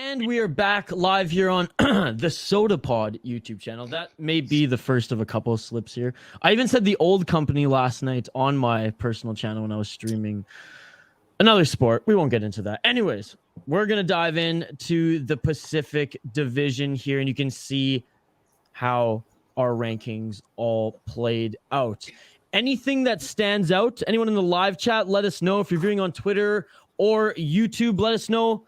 And we are back live here on the Sota Pod YouTube channel. That may be the first of a couple of slips here. I even said the old company last night on my personal channel when I was streaming another sport. We won't get into that. Anyways, we're going to dive into the Pacific Division here, and you can see how our rankings all played out. Anything that stands out? Anyone in the live chat, let us know. If you're viewing on Twitter or YouTube, let us know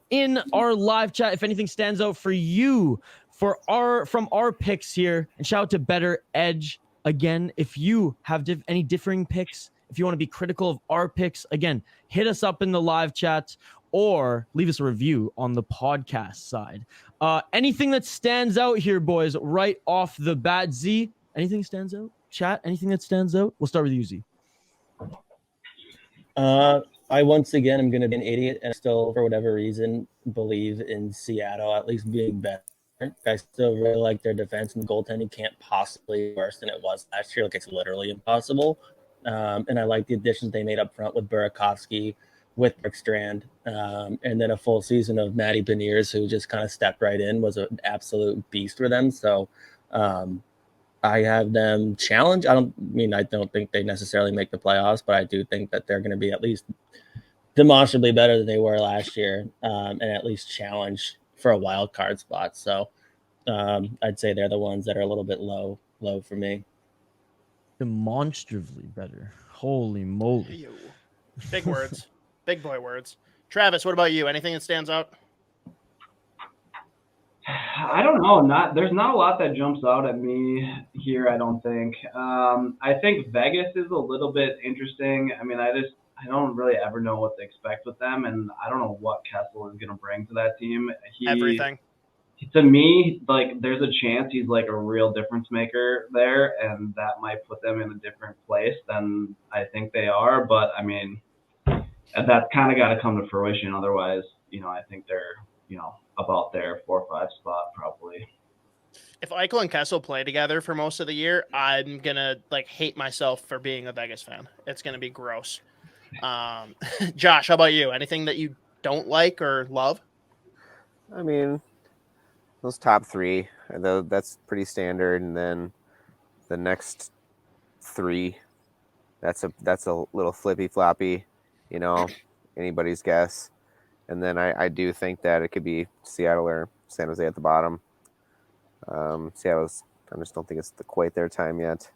in our live chat if anything stands out for you from our picks here. And shout out to Better Edge again. If you have any differing picks, if you want to be critical of our picks, again, hit us up in the live chat or leave us a review on the podcast side. Anything that stands out here, boys, right off the bat? Z, anything stands out? Chat, anything that stands out? We'll start with you, Z. I once again am going to be an idiot and still, for whatever reason, believe in Seattle at least being better. I still really like their defense, and goaltending can't possibly be worse than it was last year. Like, it's literally impossible. And I like the additions they made up front with Burakovsky, with Bergstrand, and then a full season of Matty Beniers, who just kind of stepped right in, was an absolute beast for them. So I have them challenge. I don't think they necessarily make the playoffs, but I do think that they're going to be at least demonstrably better than they were last year, and at least challenge for a wild card spot. So I'd say they're the ones that are a little bit low for me. Demonstrably better. Holy moly. Ew. Big words. Big boy words. Travis, what about you? Anything that stands out? I don't know. There's not a lot that jumps out at me here, I don't think. I think Vegas is a little bit interesting. I mean, I don't really ever know what to expect with them, and I don't know what Kessel is going to bring to that team. Everything. To me, like, there's a chance he's like a real difference maker there, and that might put them in a different place than I think they are. But I mean, that's kind of got to come to fruition. Otherwise, I think they're, about their 4 or 5 spot probably. If Eichel and Kessel play together for most of the year, I'm gonna hate myself for being a Vegas fan. It's gonna be gross. Josh, how about you? Anything that you don't like or love? I mean, those top 3, that's pretty standard, and then the next 3, that's a little flippy floppy, anybody's guess. And then I do think that it could be Seattle or San Jose at the bottom. Seattle's, I just don't think it's quite their time yet.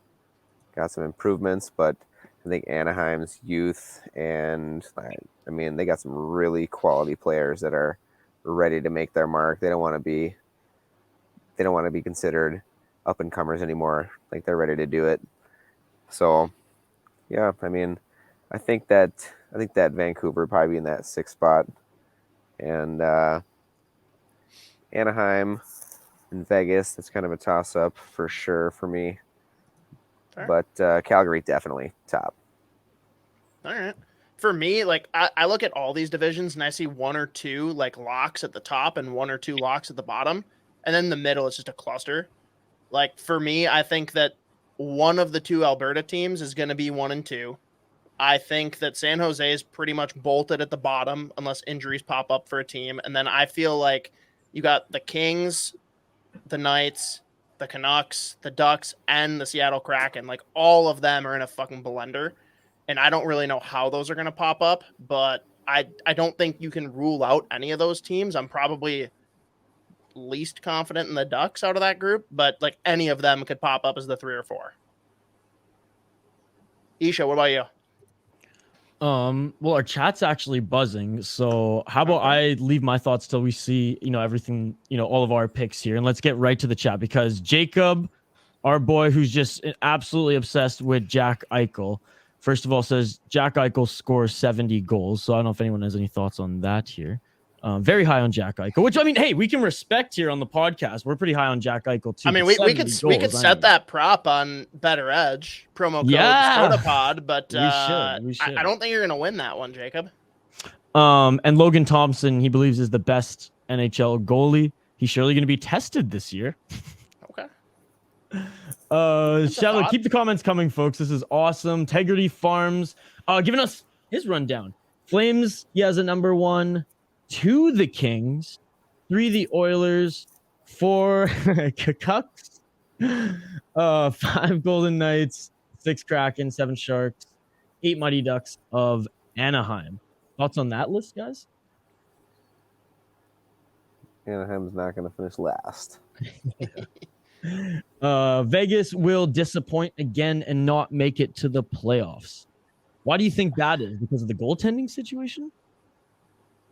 Got some improvements, but I think Anaheim's youth, and I mean, they got some really quality players that are ready to make their mark. They don't want to be considered up and comers anymore. Like, they're ready to do it. So, yeah, I mean, I think that Vancouver would probably be in that 6th spot, and Anaheim and Vegas, that's kind of a toss up for sure for me. Fair. But Calgary definitely top. All right. For me, I look at all these divisions and I see 1 or 2 locks at the top and 1 or 2 locks at the bottom, and then the middle is just a cluster. For me, I think that one of the 2 Alberta teams is going to be 1 and 2. I think that San Jose is pretty much bolted at the bottom unless injuries pop up for a team. And then I feel like you got the Kings, the Knights, the Canucks, the Ducks, and the Seattle Kraken. All of them are in a fucking blender. And I don't really know how those are going to pop up, but I don't think you can rule out any of those teams. I'm probably least confident in the Ducks out of that group, but any of them could pop up as the 3 or 4. Isha, what about you? Well, our chat's actually buzzing, so how about I leave my thoughts till we see, everything, all of our picks here, and let's get right to the chat, because Jacob, our boy, who's just absolutely obsessed with Jack Eichel, first of all says Jack Eichel scores 70 goals, so I don't know if anyone has any thoughts on that here. Very high on Jack Eichel, which, I mean, hey, we can respect here on the podcast. We're pretty high on Jack Eichel too. I mean, we could set that prop on Better Edge promo code Sota Pod, but we should. I don't think you're gonna win that one, Jacob. And Logan Thompson, he believes, is the best NHL goalie. He's surely going to be tested this year. Okay. Shallow, keep the comments coming, folks. This is awesome. Tegrity Farms, giving us his rundown. Flames, he has a number 1 to the Kings. 3 the Oilers, 4 Canucks, 5 Golden Knights, 6 Kraken, 7 Sharks, 8 Mighty Ducks of Anaheim. Thoughts on that list, guys? Anaheim's not going to finish last. Vegas will disappoint again and not make it to the playoffs. Why do you think that is? Because of the goaltending situation?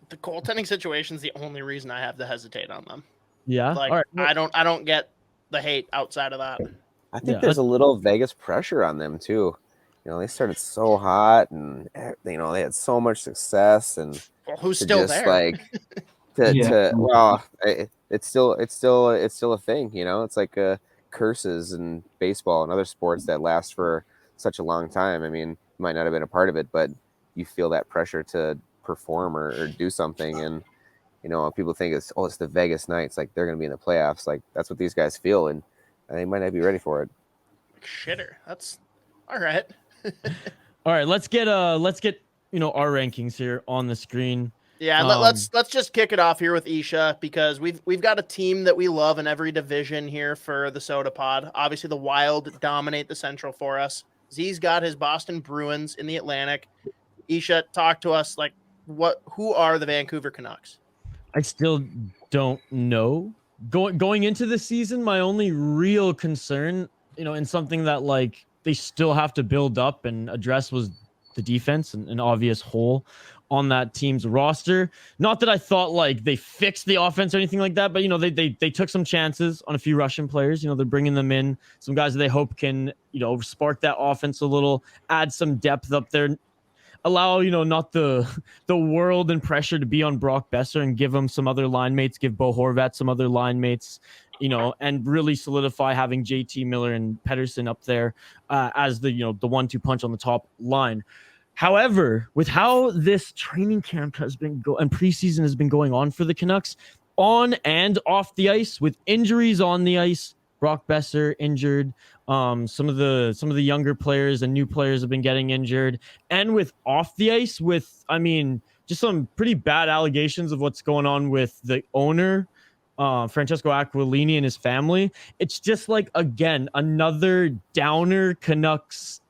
The goaltending situation is the only reason I have to hesitate on them. Yeah. Like, all right. Well, I don't get the hate outside of that. I think Yeah, there's a little Vegas pressure on them too. You know, they started so hot, and you know they had so much success, and Well, who's to still just there? like it's still a thing. You know, it's like curses in baseball and other sports that last for such a long time. I mean, you might not have been a part of it, but you feel that pressure to perform or do something, and you know, people think it's the Vegas Knights, like they're going to be in the playoffs. Like that's what these guys feel, and they might not be ready for it. Shitter. That's all right. all right. Let's get our rankings here on the screen. Yeah, let's just kick it off here with Isha, because we've got a team that we love in every division here for the Sota Pod. Obviously, the Wild dominate the Central for us. Z's got his Boston Bruins in the Atlantic. Isha, talk to us. Like, who are the Vancouver Canucks? I still don't know. Going into the season, my only real concern, in something that like they still have to build up and address, was the defense and an obvious hole on that team's roster. Not that I thought like they fixed the offense or anything like that, but they took some chances on a few Russian players. They're bringing them in, some guys that they hope can spark that offense a little, add some depth up there, allow not the world and pressure to be on Brock Besser, and give him some other line mates, give Bo Horvat some other line mates, and really solidify having JT Miller and Pedersen up there as the 1-2 punch on the top line. However, with how this training camp has been and preseason has been going on for the Canucks, on and off the ice, with injuries on the ice, Brock Besser injured, some of the younger players and new players have been getting injured, and with off the ice, with just some pretty bad allegations of what's going on with the owner, Francesco Aquilini, and his family. It's just like, again, another downer Canucks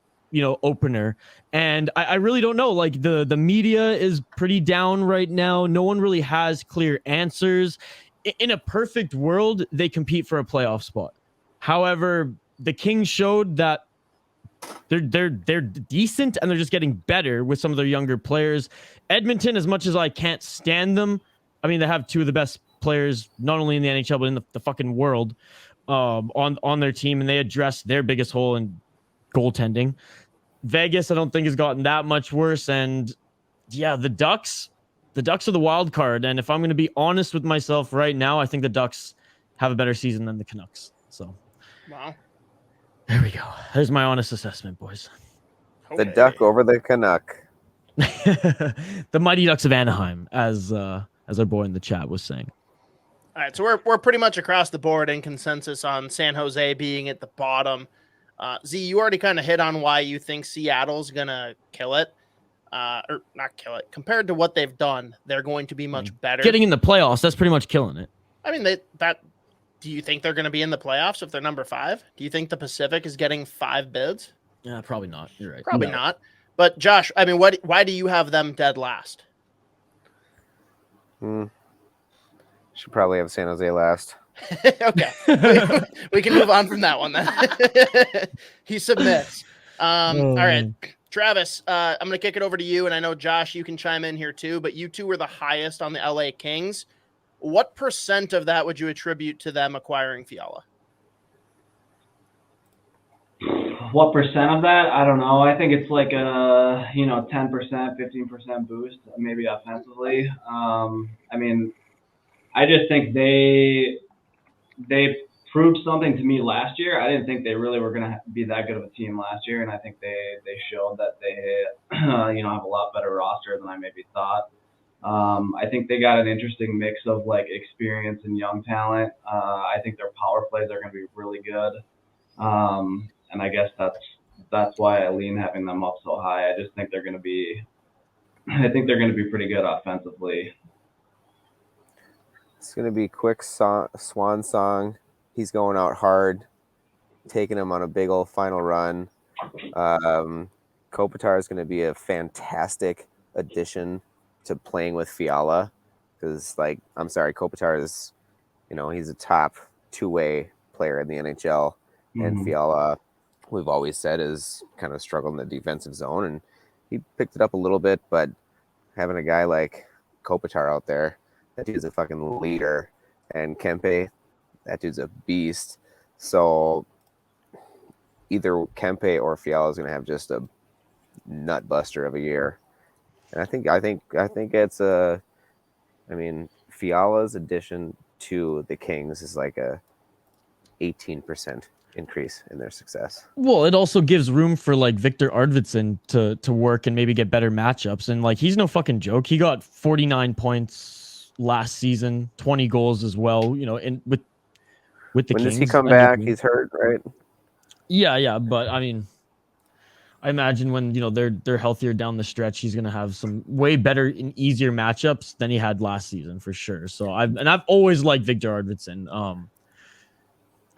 opener. And I really don't know. Like the media is pretty down right now. No one really has clear answers. In a perfect world, they compete for a playoff spot. However, the Kings showed that they're decent, and they're just getting better with some of their younger players. Edmonton, as much as I can't stand them, they have two of the best players, not only in the NHL, but in the fucking world, on their team, and they addressed their biggest hole in goaltending. Vegas, I don't think, has gotten that much worse. And yeah, the Ducks are the wild card. And if I'm going to be honest with myself right now, I think the Ducks have a better season than the Canucks. So, wow, there we go. There's my honest assessment, boys. The Duck over the Canuck. The Mighty Ducks of Anaheim, as our boy in the chat was saying. All right, so we're pretty much across the board in consensus on San Jose being at the bottom. Z, you already kind of hit on why you think Seattle's going to kill it. Or not kill it. Compared to what they've done, they're going to be much better. Getting in the playoffs, that's pretty much killing it. Do you think they're going to be in the playoffs if they're number 5? Do you think the Pacific is getting 5 bids? Yeah, probably not. You're right. Probably not. But Josh, why do you have them dead last? Should probably have San Jose last. Okay. we can move on from that one then. He submits. All right. Travis, I'm going to kick it over to you, and I know, Josh, you can chime in here too, but you two were the highest on the LA Kings. What % of that would you attribute to them acquiring Fiala? What percent of that? I don't know. I think it's like a 10%, 15% boost, maybe offensively. I just think they proved something to me last year. I didn't think they really were going to be that good of a team last year, and I think they showed that they have a lot better roster than I maybe thought. I think they got an interesting mix of like experience and young talent. I think their power plays are going to be really good, and I guess that's why I lean having them up so high. I just think they're going to be pretty good offensively. It's going to be quick swan song. He's going out hard, taking him on a big old final run. Kopitar is going to be a fantastic addition to playing with Fiala because, like, I'm sorry, Kopitar is, he's a top two-way player in the NHL, and Fiala, we've always said, is kind of struggled in the defensive zone, and he picked it up a little bit, but having a guy like Kopitar out there, that dude's a fucking leader, and Kempe, that dude's a beast. So either Kempe or Fiala is going to have just a nut buster of a year, and I think it's Fiala's addition to the Kings is like a 18% increase in their success. Well, it also gives room for like Victor Arvidsson to work and maybe get better matchups. And like he's no fucking joke. He got 49 points last season, 20 goals as well. And with the When Kings. does he come back? He's hurt, right? Yeah. But I mean, I imagine when they're healthier down the stretch, he's gonna have some way better and easier matchups than he had last season for sure. So I've always liked Victor Arvidsson.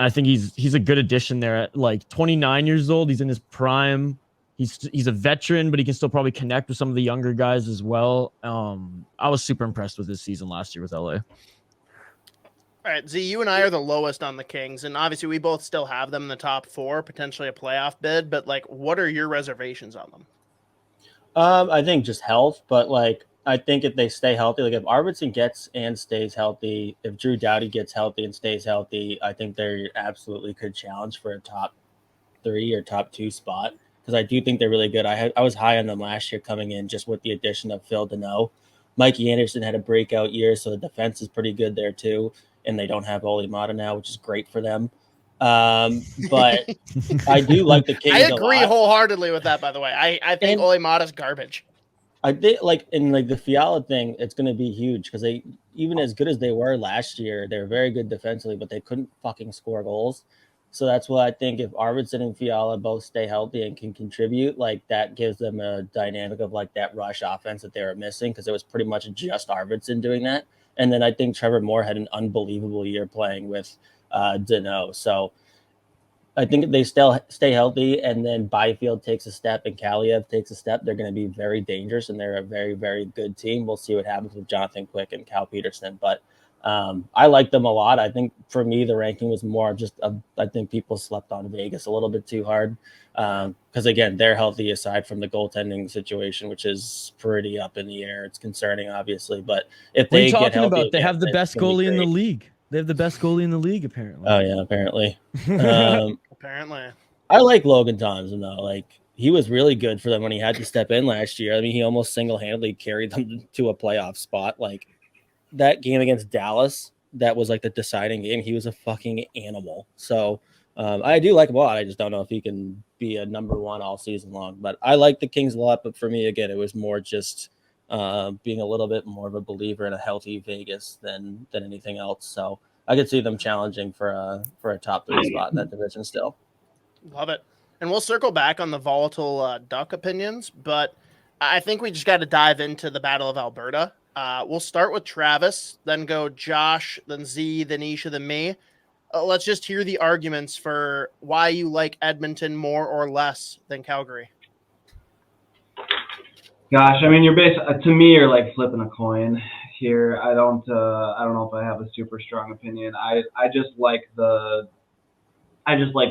I think he's a good addition there at like 29 years old. He's in his prime. He's a veteran, but he can still probably connect with some of the younger guys as well. I was super impressed with his season last year with LA. All right, Z, you and I are the lowest on the Kings, and obviously we both still have them in the top 4, potentially a playoff bid, but like, what are your reservations on them? I think just health, but like I think if they stay healthy, like if Arvidsson gets and stays healthy, if Drew Doughty gets healthy and stays healthy, I think they absolutely could challenge for a top 3 or top 2 spot because I do think they're really good. I was high on them last year coming in just with the addition of Phil Deneau. Mikey Anderson had a breakout year, so the defense is pretty good there too. And they don't have Oli Mata now, which is great for them. But I do like the Kings. I agree wholeheartedly with that, by the way. I think Oli Mata's garbage. I think the Fiala thing, it's going to be huge because they, even as good as they were last year, they're very good defensively, but they couldn't fucking score goals. So that's why I think if Arvidsson and Fiala both stay healthy and can contribute, like that gives them a dynamic of like that rush offense that they were missing because it was pretty much just Arvidsson doing that. And then I think Trevor Moore had an unbelievable year playing with Deneau. So I think if they still stay healthy and then Byfield takes a step and Kaliev takes a step, they're going to be very dangerous and they're a very, very good team. We'll see what happens with Jonathan Quick and Cal Peterson. But I like them a lot. I think for me, the ranking was more just, I think people slept on Vegas a little bit too hard. Because again, they're healthy aside from the goaltending situation, which is pretty up in the air. It's concerning, obviously. But if they get healthy, about? They have the best goalie in the league. They have the best goalie in the league, apparently. Oh, yeah, apparently. Apparently. I like Logan Thompson, though. Like, he was really good for them when he had to step in last year. I mean, he almost single-handedly carried them to a playoff spot. Like, that game against Dallas, that was like the deciding game. He was a fucking animal. So I do like him a lot. I just don't know if he can be a number 1 all season long. But I like the Kings a lot. But for me, again, it was more just being a little bit more of a believer in a healthy Vegas than anything else. So I could see them challenging for a top 3 spot in that division still. Love it. And we'll circle back on the volatile Duck opinions, but I think we just got to dive into the Battle of Alberta. We'll start with Travis, then go Josh, then Z, then Isha, then me. Let's just hear the arguments for why you like Edmonton more or less than Calgary. Gosh, I mean, to me, you're like flipping a coin here. I don't know if I have a super strong opinion. I just like the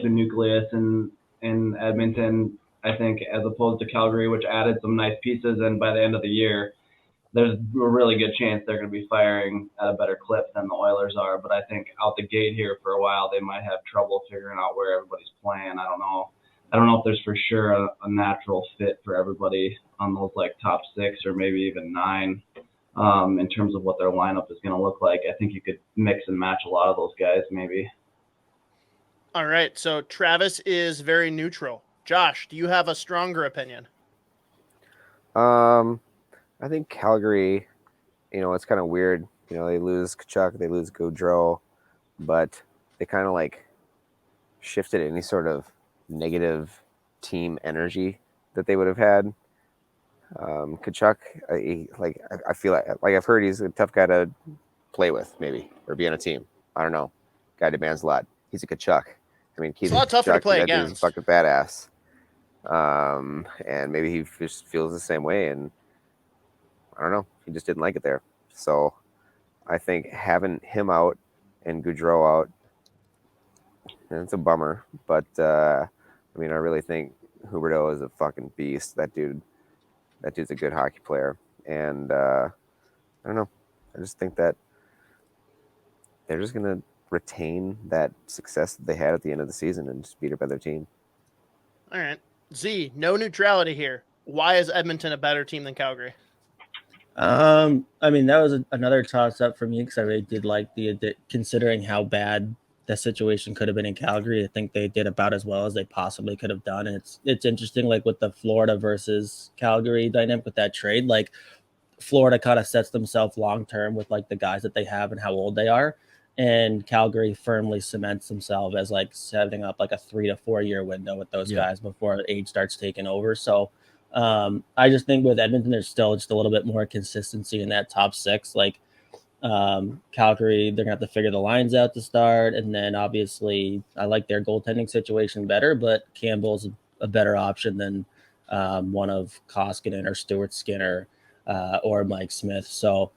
nucleus in Edmonton, I think, as opposed to Calgary, which added some nice pieces. And by the end of the year, there's a really good chance they're going to be firing at a better clip than the Oilers are. But I think out the gate here for a while, they might have trouble figuring out where everybody's playing. I don't know if there's for sure a natural fit for everybody on those like top 6 or maybe even 9 in terms of what their lineup is going to look like. I think you could mix and match a lot of those guys maybe. All right, so Travis is very neutral. Josh, do you have a stronger opinion? I think Calgary, it's kind of weird. They lose Kachuk, they lose Gaudreau, but they kind of like shifted any sort of negative team energy that they would have had. Kachuk, I feel like I've heard he's a tough guy to play with, maybe, or be on a team. I don't know. Guy demands a lot. He's a Kachuk. I mean, he's a lot tougher to play that dude's a against. fucking badass. And maybe he just feels the same way, and I don't know. He just didn't like it there. So I think having him out and Goudreau out, and it's a bummer. But I mean, I really think Huberdeau is a fucking beast. That dude's a good hockey player, and I don't know. I just think that they're just gonna retain that success that they had at the end of the season and just beat up other team. All right. Z, no neutrality here. Why is Edmonton a better team than Calgary? I mean, that was another toss up for me because I really did like considering how bad the situation could have been in Calgary. I think they did about as well as they possibly could have done. And it's interesting, like with the Florida versus Calgary dynamic with that trade, like Florida kind of sets themselves long term with like the guys that they have and how old they are. And Calgary firmly cements themselves as like setting up like a 3 to 4 year window with those guys before age starts taking over. So I just think with Edmonton, there's still just a little bit more consistency in that top six. Like Calgary, they're gonna have to figure the lines out to start, and then obviously I like their goaltending situation better, but Campbell's a better option than one of Koskinen or Stuart Skinner or Mike Smith. So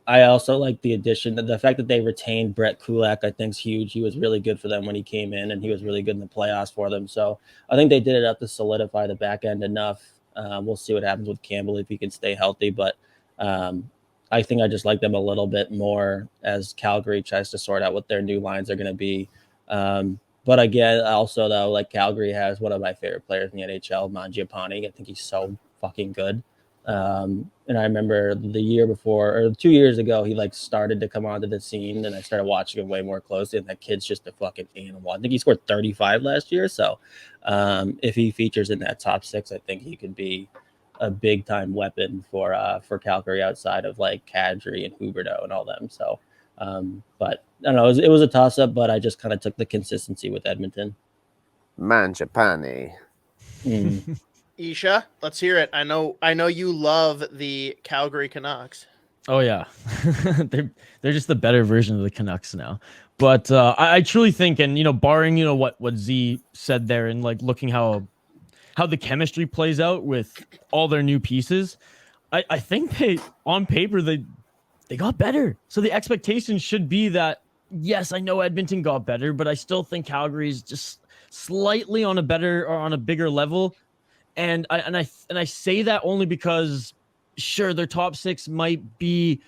I also like the addition, the fact that they retained Brett Kulak, I think is huge. He was really good for them when he came in, and he was really good in the playoffs for them. So I think they did it up to solidify the back end enough. We'll see what happens with Campbell if he can stay healthy, but I think I just like them a little bit more as Calgary tries to sort out what their new lines are going to be. But again, also though, like Calgary has one of my favorite players in the NHL, Mangiapane. I think he's so fucking good. And I remember the year before or 2 years ago, he like started to come onto the scene, and I started watching him way more closely. And that kid's just a fucking animal. I think he scored 35 last year. So if he features in that top six, I think he could be a big time weapon for Calgary outside of like Kadri and Huberdeau and all them. So, but I don't know, it was a toss up, but I just kind of took the consistency with Edmonton. Mangiapane. Isha, let's hear it. I know you love the Calgary Canucks. Oh yeah, they're just the better version of the Canucks now. But I truly think, and barring what Z said there, and like looking how the chemistry plays out with all their new pieces, I think they on paper they got better. So the expectation should be that yes, I know Edmonton got better, but I still think Calgary's just slightly on a better or on a bigger level. And I say that only because sure, their top six might be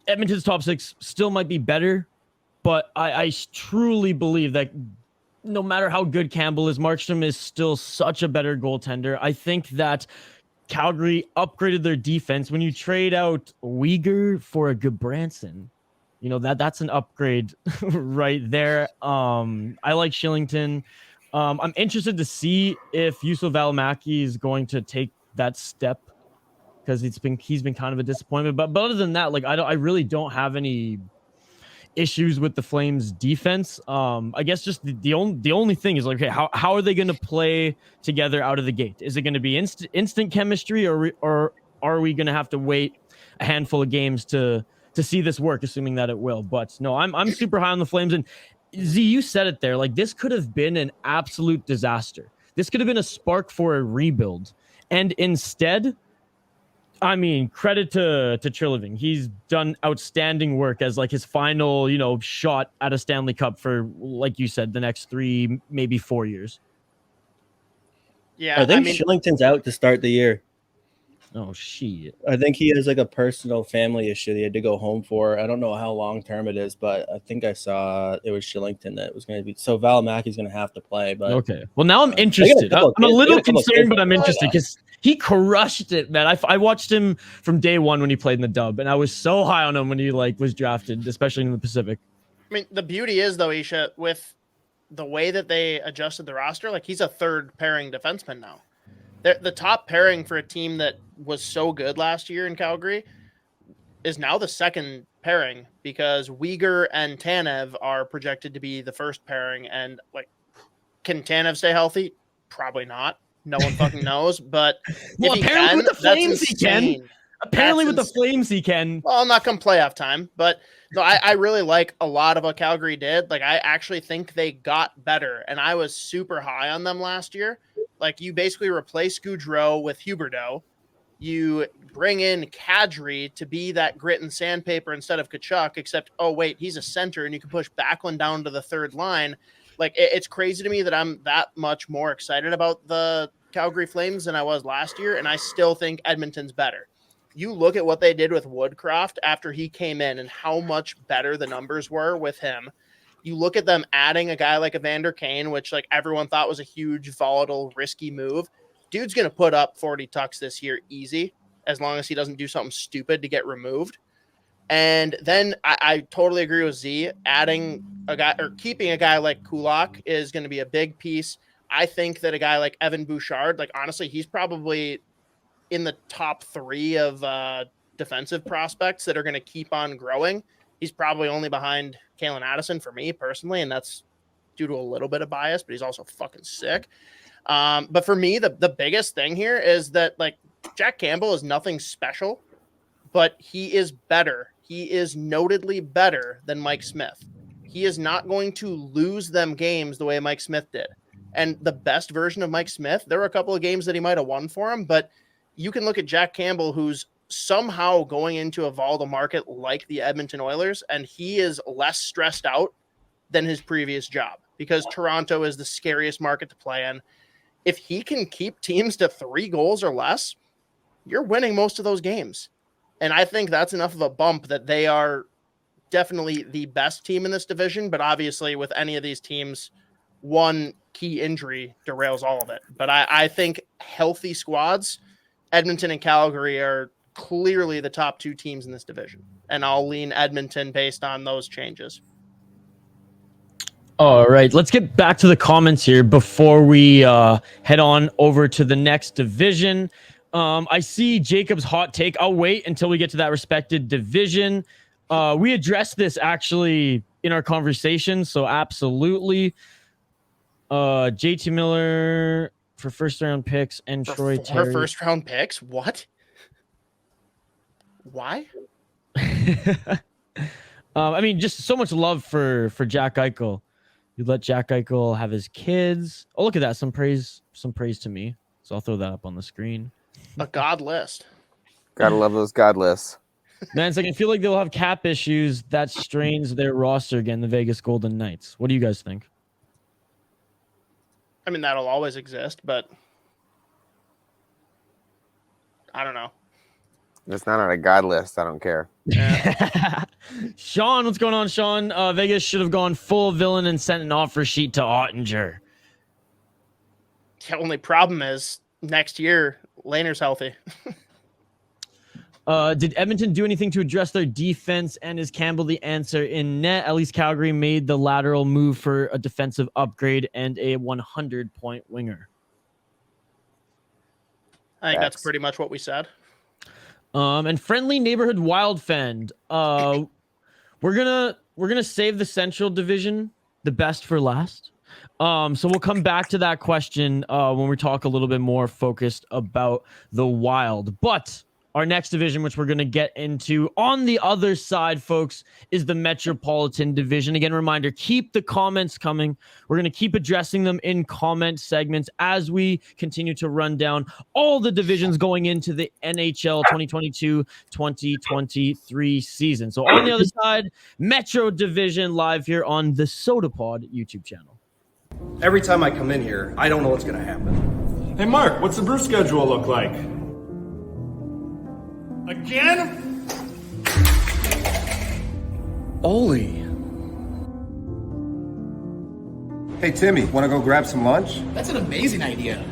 Edmonton's top six still might be better, but I truly believe that no matter how good Campbell is, Markstrom is still such a better goaltender. I think that Calgary upgraded their defense when you trade out Uyghur for a Goodbranson. That's an upgrade right there. I like Shillington. I'm interested to see if Juuso Välimäki is going to take that step because he's been kind of a disappointment. But other than that, like I really don't have any issues with the Flames defense. I guess just the only thing is like, okay, how are they going to play together out of the gate? Is it going to be instant chemistry, or are we going to have to wait a handful of games to see this work, assuming that it will? But no, I'm super high on the Flames. And Z, you said it there. Like this could have been an absolute disaster. This could have been a spark for a rebuild. And instead, I mean, credit to Treliving. He's done outstanding work as like his final, shot at a Stanley Cup for, like you said, the next 3, maybe 4 years. Yeah, I think Shillington's out to start the year. Oh shit! I think he has like a personal family issue that he had to go home for. I don't know how long term it is, but I think I saw it was Shillington that was going to be. So Välimäki's going to have to play. But okay, well now I'm interested. I'm a little concerned, but I'm interested because he crushed it, man. I watched him from day one when he played in the dub, and I was so high on him when he like was drafted, especially in the Pacific. I mean, the beauty is though, Isha, with the way that they adjusted the roster, like he's a third pairing defenseman now. The top pairing for a team that was so good last year in Calgary is now the second pairing because Uyghur and Tanev are projected to be the first pairing. And like, can Tanev stay healthy? Probably not. No one fucking knows. But well, if he apparently can, with the Flames, that's insane. he can. Apparently with the That's Flames he can. Well, not come playoff time, but no, I really like a lot of what Calgary did. Like, I actually think they got better, and I was super high on them last year. Like, you basically replace Goudreau with Huberdeau. You bring in Kadri to be that grit and sandpaper instead of Kachuk, except, oh, wait, he's a center, and you can push Backlund down to the third line. Like, it's crazy to me that I'm that much more excited about the Calgary Flames than I was last year, and I still think Edmonton's better. You look at what they did with Woodcroft after he came in and how much better the numbers were with him. You look at them adding a guy like Evander Kane, which like everyone thought was a huge, volatile, risky move. Dude's going to put up 40 tucks this year easy, as long as he doesn't do something stupid to get removed. And then I totally agree with Z. Adding a guy or keeping a guy like Kulak is going to be a big piece. I think that a guy like Evan Bouchard, like honestly, he's probably in the top 3 of defensive prospects that are going to keep on growing. He's probably only behind Kalen Addison for me personally, and that's due to a little bit of bias, but he's also fucking sick. But for me, the biggest thing here is that like Jack Campbell is nothing special, but he is better. He is notedly better than Mike Smith. He is not going to lose them games the way Mike Smith did. And the best version of Mike Smith, there were a couple of games that he might have won for him, but you can look at Jack Campbell, who's somehow going into a volatile market like the Edmonton Oilers, and he is less stressed out than his previous job because Toronto is the scariest market to play in. If he can keep teams to 3 goals or less, you're winning most of those games. And I think that's enough of a bump that they are definitely the best team in this division. But obviously with any of these teams, one key injury derails all of it. But I think healthy squads, Edmonton and Calgary are clearly the top 2 teams in this division. And I'll lean Edmonton based on those changes. All right, let's get back to the comments here before we head on over to the next division. I see Jacob's hot take. I'll wait until we get to that respected division. We addressed this actually in our conversation, so absolutely. JT Miller for first-round picks and Troy Terry. For first-round picks? What? Why? I mean, just so much love for Jack Eichel. You let Jack Eichel have his kids. Oh, look at that. Some praise to me. So I'll throw that up on the screen. A god list. Gotta love those god lists. Man, it's like I feel like they'll have cap issues that strains their roster again, the Vegas Golden Knights. What do you guys think? I mean, that'll always exist, but I don't know. It's not on a god list. I don't care. Yeah. Sean, what's going on, Sean? Vegas should have gone full villain and sent an offer sheet to Ottinger. The only problem is next year, Lehner's healthy. Did Edmonton do anything to address their defense, and is Campbell the answer in net? At least Calgary made the lateral move for a defensive upgrade and a 100-point winger. I think that's pretty much what we said. And friendly neighborhood wild fan. We're gonna save the Central Division, the best for last. So we'll come back to that question when we talk a little bit more focused about the Wild. But our next division, which we're going to get into on the other side, folks, is the Metropolitan Division. Again, reminder, keep the comments coming. We're going to keep addressing them in comment segments as we continue to run down all the divisions going into the NHL 2022-2023 season. So on the other side, Metro Division live here on the Sota Pod YouTube channel. Every time I come in here, I don't know what's going to happen. Hey, Mark, what's the brew schedule look like? Again? Oli. Hey, Timmy, want to go grab some lunch? That's an amazing idea.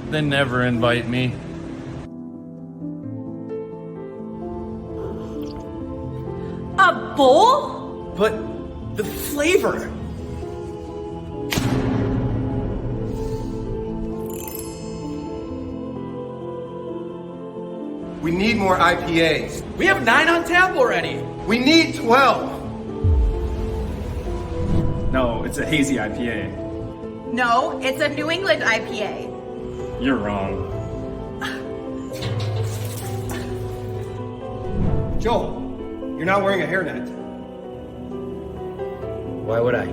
They never invite me. A bowl? But the flavor. We need more IPAs. We have 9 on tap already. We need 12. No, it's a hazy IPA. No, it's a New England IPA. You're wrong. Joel, you're not wearing a hairnet. Why would I?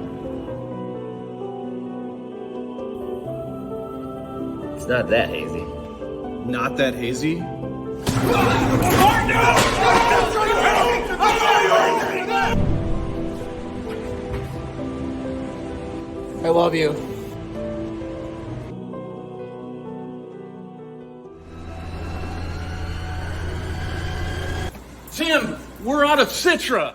It's not that hazy. Not that hazy? I love you. Tim, we're out of Citra.